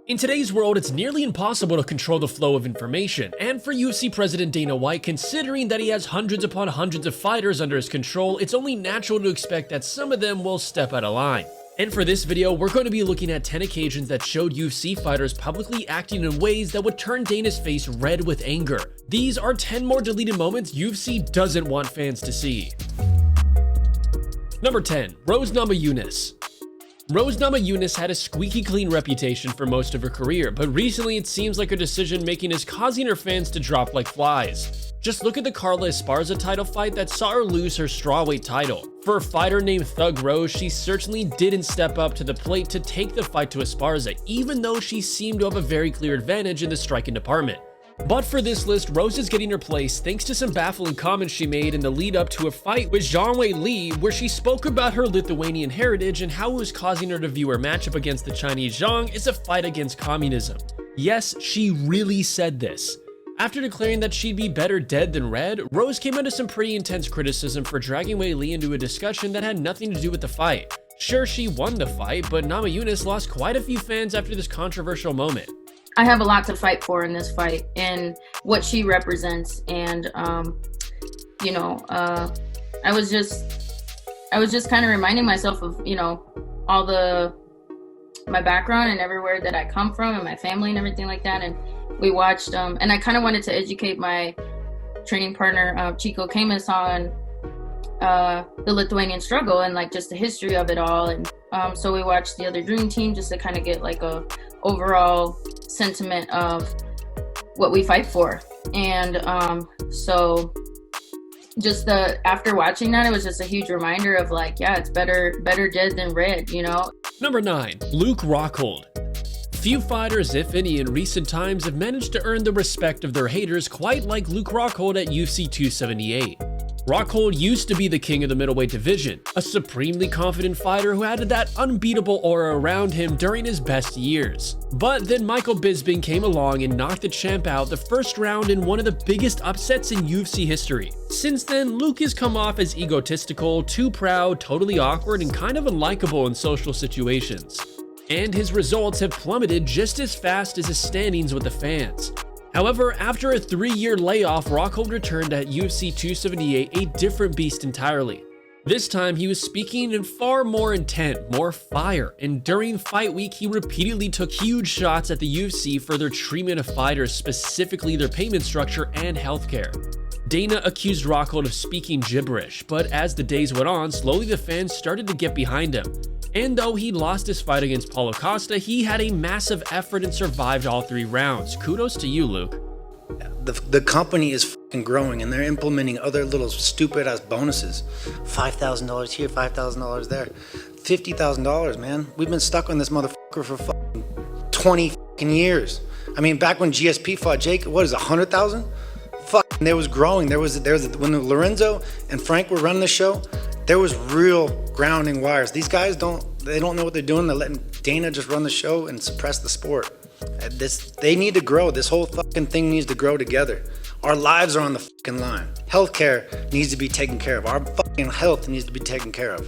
In today's world, it's nearly impossible to control the flow of information, and for UFC President Dana White, considering that he has hundreds upon hundreds of fighters under his control, it's only natural to expect that some of them will step out of line. And for this video, we're going to be looking at 10 occasions that showed UFC fighters publicly acting in ways that would turn Dana's face red with anger. These are 10 more deleted moments UFC doesn't want fans to see. Number 10. Rose Namajunas. Rose Namajunas had a squeaky clean reputation for most of her career, but recently it seems like her decision making is causing her fans to drop like flies. Just look at the Carla Esparza title fight that saw her lose her strawweight title. For a fighter named Thug Rose, she certainly didn't step up to the plate to take the fight to Esparza, even though she seemed to have a very clear advantage in the striking department. But for this list, Rose is getting her place thanks to some baffling comments she made in the lead up to a fight with Zhang Li, where she spoke about her Lithuanian heritage and how it was causing her to view her matchup against the Chinese Zhang as a fight against communism. Yes, she really said this. After declaring that she'd be better dead than red, Rose came under some pretty intense criticism for dragging Wei Li into a discussion that had nothing to do with the fight. Sure, she won the fight, but Namajunas lost quite a few fans after this controversial moment. I have a lot to fight for in this fight and what she represents. And, I was just kind of reminding myself of, all my background and everywhere that I come from and my family and everything like that. And we watched, and I kind of wanted to educate my training partner, Chico Camus, on the Lithuanian struggle and like just the history of it all. And so we watched The Other Dream Team just to kind of get like a overall sentiment of what we fight for. And so just after watching that, it was just a huge reminder of like, yeah, it's better dead than red, Number 9. Luke Rockhold. Few fighters, if any, in recent times have managed to earn the respect of their haters quite like Luke Rockhold at UFC 278. Rockhold used to be the king of the middleweight division, a supremely confident fighter who had that unbeatable aura around him during his best years. But then Michael Bisping came along and knocked the champ out the first round in one of the biggest upsets in UFC history. Since then, Luke has come off as egotistical, too proud, totally awkward, and kind of unlikable in social situations. And his results have plummeted just as fast as his standings with the fans. However, after a 3-year layoff, Rockhold returned at UFC 278 a different beast entirely. This time, he was speaking in far more intent, more fire, and during fight week, he repeatedly took huge shots at the UFC for their treatment of fighters, specifically their payment structure and healthcare. Dana accused Rockhold of speaking gibberish, but as the days went on, slowly the fans started to get behind him. And though he lost his fight against Paulo Costa, he had a massive effort and survived all 3 rounds. Kudos to you, Luke. The company is fucking growing and they're implementing other little stupid ass bonuses. $5,000 here, $5,000 there. $50,000, man. We've been stuck on this motherfucker for fucking 20 fucking years. I mean, back when GSP fought Jake, what is it, 100,000? Fucking, there was growing. There was when Lorenzo and Frank were running the show, there was real grounding wires. These guys don't know what they're doing. They're letting Dana just run the show and suppress the sport. They need to grow. This whole fucking thing needs to grow together. Our lives are on the fucking line. Healthcare needs to be taken care of. Our fucking health needs to be taken care of.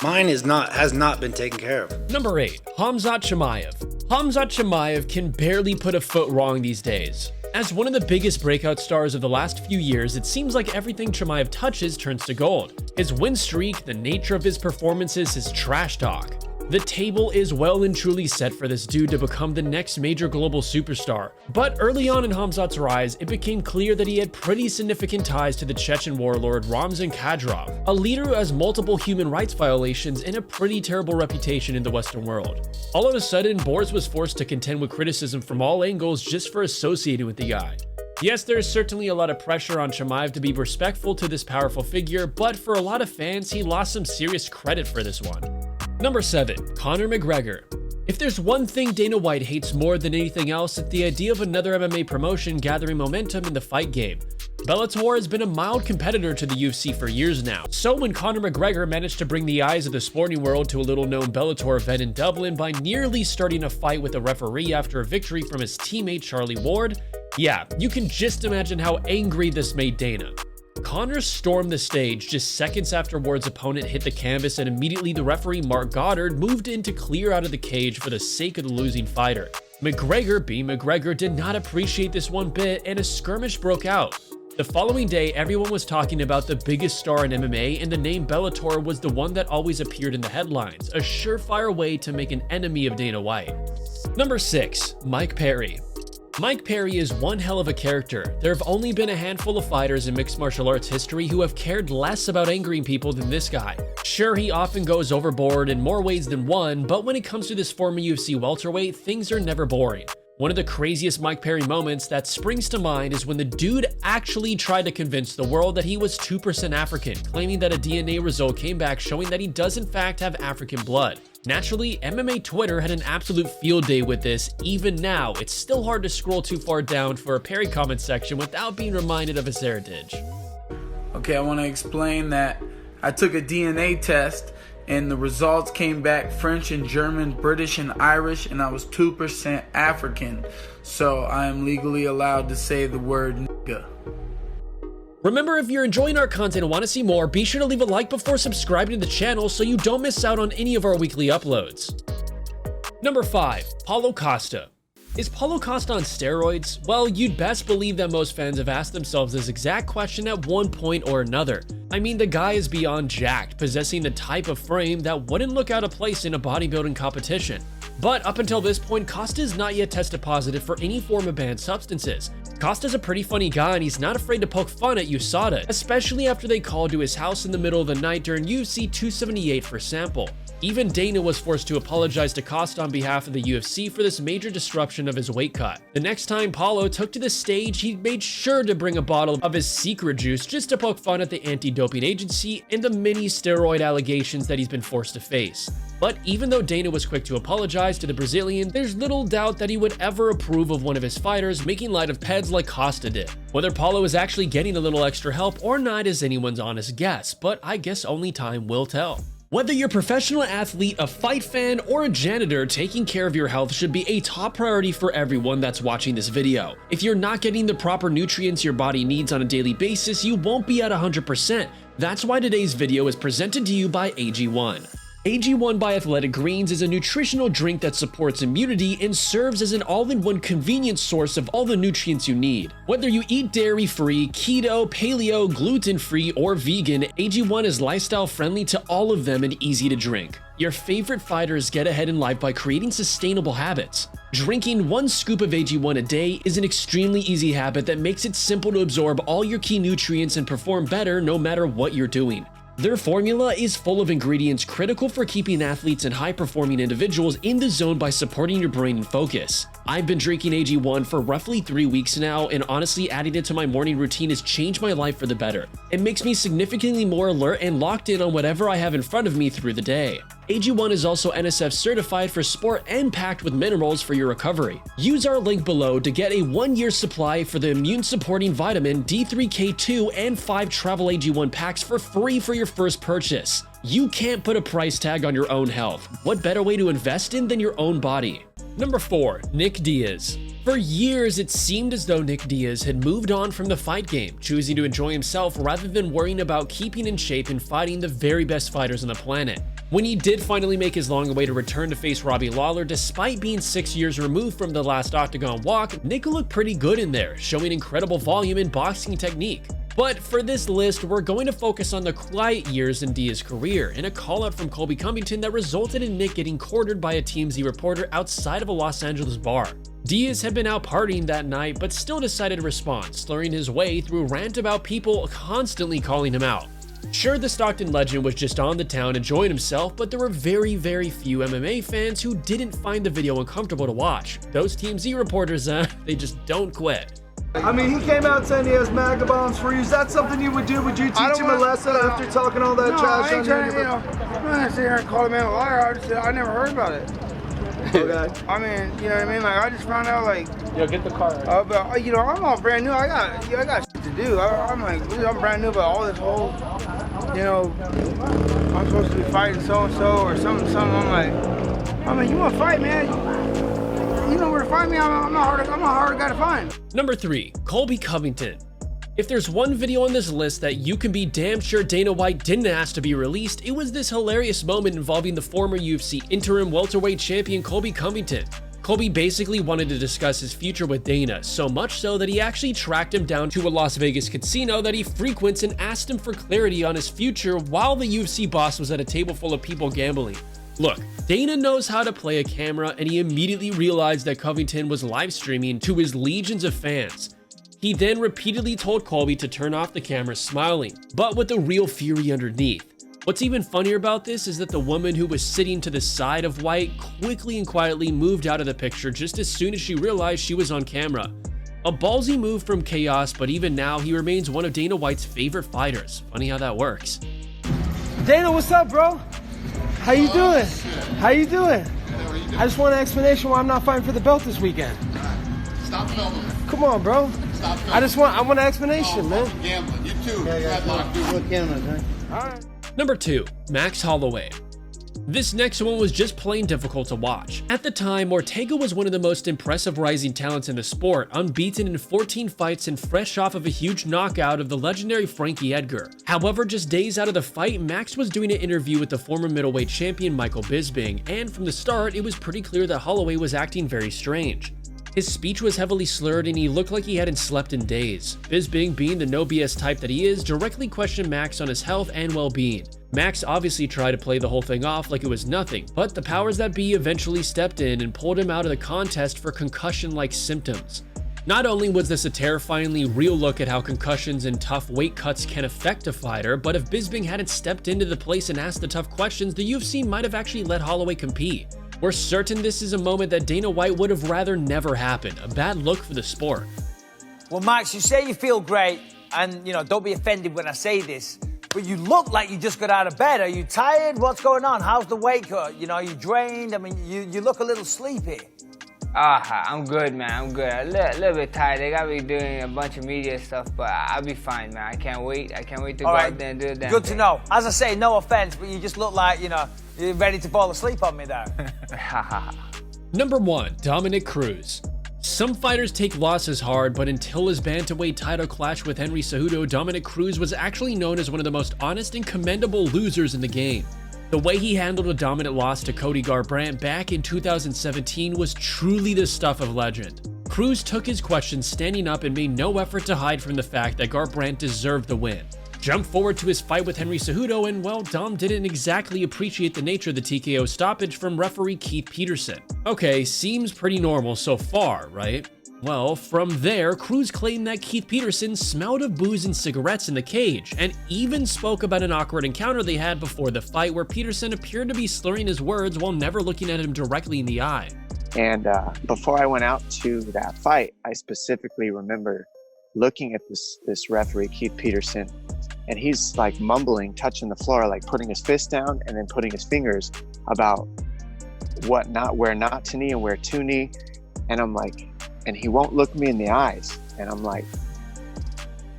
Mine has not been taken care of. Number 8. Khamzat Chimaev. Khamzat Chimaev can barely put a foot wrong these days. As one of the biggest breakout stars of the last few years, it seems like everything Chimaev touches turns to gold. His win streak, the nature of his performances, his trash talk. The table is well and truly set for this dude to become the next major global superstar. But early on in Khamzat's rise, it became clear that he had pretty significant ties to the Chechen warlord Ramzan Kadyrov, a leader who has multiple human rights violations and a pretty terrible reputation in the Western world. All of a sudden, Boris was forced to contend with criticism from all angles just for associating with the guy. Yes, there is certainly a lot of pressure on Chimaev to be respectful to this powerful figure, but for a lot of fans, he lost some serious credit for this one. Number 7. Conor McGregor. If there's one thing Dana White hates more than anything else, it's the idea of another MMA promotion gathering momentum in the fight game. Bellator has been a mild competitor to the UFC for years now, so when Conor McGregor managed to bring the eyes of the sporting world to a little-known Bellator event in Dublin by nearly starting a fight with a referee after a victory from his teammate Charlie Ward, yeah, you can just imagine how angry this made Dana. Conor stormed the stage just seconds after Ward's opponent hit the canvas, and immediately the referee Mark Goddard moved in to clear out of the cage for the sake of the losing fighter. McGregor, being McGregor, did not appreciate this one bit, and a skirmish broke out. The following day, everyone was talking about the biggest star in MMA, and the name Bellator was the one that always appeared in the headlines, a surefire way to make an enemy of Dana White. Number 6. Mike Perry. Mike Perry is one hell of a character. There have only been a handful of fighters in mixed martial arts history who have cared less about angering people than this guy. Sure, he often goes overboard in more ways than one, but when it comes to this former UFC welterweight, things are never boring. One of the craziest Mike Perry moments that springs to mind is when the dude actually tried to convince the world that he was 2% African, claiming that a DNA result came back showing that he does in fact have African blood. Naturally, MMA Twitter had an absolute field day with this. Even now, it's still hard to scroll too far down for a Perry comment section without being reminded of his heritage. Okay, I want to explain that I took a DNA test and the results came back French and German, British and Irish, and I was 2% African. So I am legally allowed to say the word nigga. Remember, if you're enjoying our content and want to see more, be sure to leave a like before subscribing to the channel so you don't miss out on any of our weekly uploads. Number 5. Paulo Costa. Is Paulo Costa on steroids? Well, you'd best believe that most fans have asked themselves this exact question at one point or another. I mean, the guy is beyond jacked, possessing the type of frame that wouldn't look out of place in a bodybuilding competition. But up until this point, Costa's not yet tested positive for any form of banned substances. Costa's a pretty funny guy, and he's not afraid to poke fun at USADA, especially after they called to his house in the middle of the night during UFC 278 for sample. Even Dana was forced to apologize to Costa on behalf of the UFC for this major disruption of his weight cut. The next time Paulo took to the stage, he made sure to bring a bottle of his secret juice just to poke fun at the anti-doping agency and the many steroid allegations that he's been forced to face. But even though Dana was quick to apologize to the Brazilian, there's little doubt that he would ever approve of one of his fighters making light of peds like Costa did. Whether Paulo is actually getting a little extra help or not is anyone's honest guess, but I guess only time will tell. Whether you're a professional athlete, a fight fan, or a janitor, taking care of your health should be a top priority for everyone that's watching this video. If you're not getting the proper nutrients your body needs on a daily basis, you won't be at 100%. That's why today's video is presented to you by AG1. AG1 by Athletic Greens is a nutritional drink that supports immunity and serves as an all-in-one convenient source of all the nutrients you need. Whether you eat dairy-free, keto, paleo, gluten-free, or vegan, AG1 is lifestyle-friendly to all of them and easy to drink. Your favorite fighters get ahead in life by creating sustainable habits. Drinking 1 scoop of AG1 a day is an extremely easy habit that makes it simple to absorb all your key nutrients and perform better no matter what you're doing. Their formula is full of ingredients critical for keeping athletes and high-performing individuals in the zone by supporting your brain and focus. I've been drinking AG1 for roughly 3 weeks now, and honestly, adding it to my morning routine has changed my life for the better. It makes me significantly more alert and locked in on whatever I have in front of me through the day. AG1 is also NSF certified for sport and packed with minerals for your recovery. Use our link below to get a 1-year supply for the immune-supporting vitamin D3K2 and 5 travel AG1 packs for free for your first purchase. You can't put a price tag on your own health. What better way to invest in than your own body? Number 4. Nick Diaz. For years, it seemed as though Nick Diaz had moved on from the fight game, choosing to enjoy himself rather than worrying about keeping in shape and fighting the very best fighters on the planet. When he did finally make his long-awaited return to face Robbie Lawler, despite being 6 years removed from the last Octagon walk, Nick looked pretty good in there, showing incredible volume and boxing technique. But for this list, we're going to focus on the quiet years in Diaz's career and a call-out from Colby Covington that resulted in Nick getting cornered by a TMZ reporter outside of a Los Angeles bar. Diaz had been out partying that night, but still decided to respond, slurring his way through a rant about people constantly calling him out. Sure, the Stockton legend was just on the town enjoying himself, but there were very few MMA fans who didn't find the video uncomfortable to watch. Those TMZ reporters, they just don't quit. I mean, he came out saying he has MAGA bombs for you. Is that something you would do? Would you teach him a lesson after talking all that trash on I'm not gonna sit here and call a man a liar. I never heard about it. Okay. I mean, you know what I mean? Like, I just found out, like, Yo, get the car. But you know, I'm all brand new. I got shit to do. I'm brand new, but all this whole, you know, I'm supposed to be fighting so and so or something. I'm like, I mean, you want to fight, man? You know where to find me. I'm a hard guy to find. Number 3. Colby Covington. If there's one video on this list that you can be damn sure Dana White didn't ask to be released, it was this hilarious moment involving the former UFC interim welterweight champion Colby Covington. Colby basically wanted to discuss his future with Dana, so much so that he actually tracked him down to a Las Vegas casino that he frequents and asked him for clarity on his future while the UFC boss was at a table full of people gambling. Look, Dana knows how to play a camera, and he immediately realized that Covington was live streaming to his legions of fans. He then repeatedly told Colby to turn off the camera, smiling, but with a real fury underneath. What's even funnier about this is that the woman who was sitting to the side of White quickly and quietly moved out of the picture just as soon as she realized she was on camera. A ballsy move from Chaos, but even now he remains one of Dana White's favorite fighters. Funny how that works. Dana, what's up, bro? How you doing? How you doing? I just want an explanation why I'm not fighting for the belt this weekend. Stop filming. Come on, bro. Stop filming. I want an explanation, man. Gambling. You too. Look cameras, huh? All right. Number 2. Max Holloway. This next one was just plain difficult to watch. At the time, Ortega was one of the most impressive rising talents in the sport, unbeaten in 14 fights and fresh off of a huge knockout of the legendary Frankie Edgar. However, just days out of the fight, Max was doing an interview with the former middleweight champion Michael Bisping, and from the start, it was pretty clear that Holloway was acting very strange. His speech was heavily slurred and he looked like he hadn't slept in days. Bisping, being the no BS type that he is, directly questioned Max on his health and well-being. Max obviously tried to play the whole thing off like it was nothing, but the powers that be eventually stepped in and pulled him out of the contest for concussion-like symptoms. Not only was this a terrifyingly real look at how concussions and tough weight cuts can affect a fighter, but if Bisping hadn't stepped into the place and asked the tough questions, the UFC might have actually let Holloway compete. We're certain this is a moment that Dana White would have rather never happened, a bad look for the sport. Well, Max, you say you feel great, and, don't be offended when I say this, but you look like you just got out of bed. Are you tired? What's going on? How's the weight cut? Are you drained? I mean, you look a little sleepy. I'm good, man. I'm good. A little bit tired. They got me doing a bunch of media stuff, but I'll be fine, man. I can't wait. I can't wait to go out there and do that. Good to know. As I say, no offense, but you just look like, you're ready to fall asleep on me there. Number 1. Dominick Cruz. Some fighters take losses hard, but until his bantamweight title clash with Henry Cejudo, Dominick Cruz was actually known as one of the most honest and commendable losers in the game. The way he handled a dominant loss to Cody Garbrandt back in 2017 was truly the stuff of legend. Cruz took his questions standing up and made no effort to hide from the fact that Garbrandt deserved the win. Jump forward to his fight with Henry Cejudo, and well, Dom didn't exactly appreciate the nature of the TKO stoppage from referee Keith Peterson. Okay, seems pretty normal so far, right? Well, from there, Cruz claimed that Keith Peterson smelled of booze and cigarettes in the cage, and even spoke about an awkward encounter they had before the fight where Peterson appeared to be slurring his words while never looking at him directly in the eye. And before I went out to that fight, I specifically remember looking at this referee, Keith Peterson, and he's like mumbling, touching the floor, like putting his fist down and then putting his fingers about where not to knee and where to knee. And I'm like, and he won't look me in the eyes. And I'm like,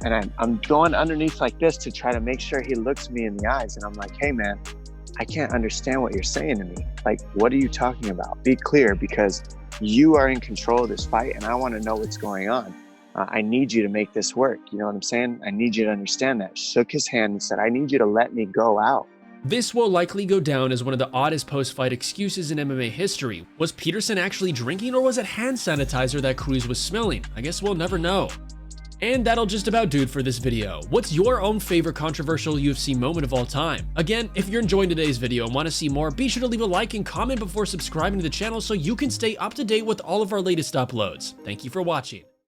and I'm going underneath like this to try to make sure he looks me in the eyes. And I'm like, hey man, I can't understand what you're saying to me. Like, what are you talking about? Be clear, because you are in control of this fight and I want to know what's going on. I need you to make this work. You know what I'm saying? I need you to understand that. Shook his hand and said, I need you to let me go out. This will likely go down as one of the oddest post-fight excuses in MMA history. Was Peterson actually drinking, or was it hand sanitizer that Cruz was smelling? I guess we'll never know. And that'll just about do it for this video. What's your own favorite controversial UFC moment of all time? Again, if you're enjoying today's video and want to see more, be sure to leave a like and comment before subscribing to the channel so you can stay up to date with all of our latest uploads. Thank you for watching.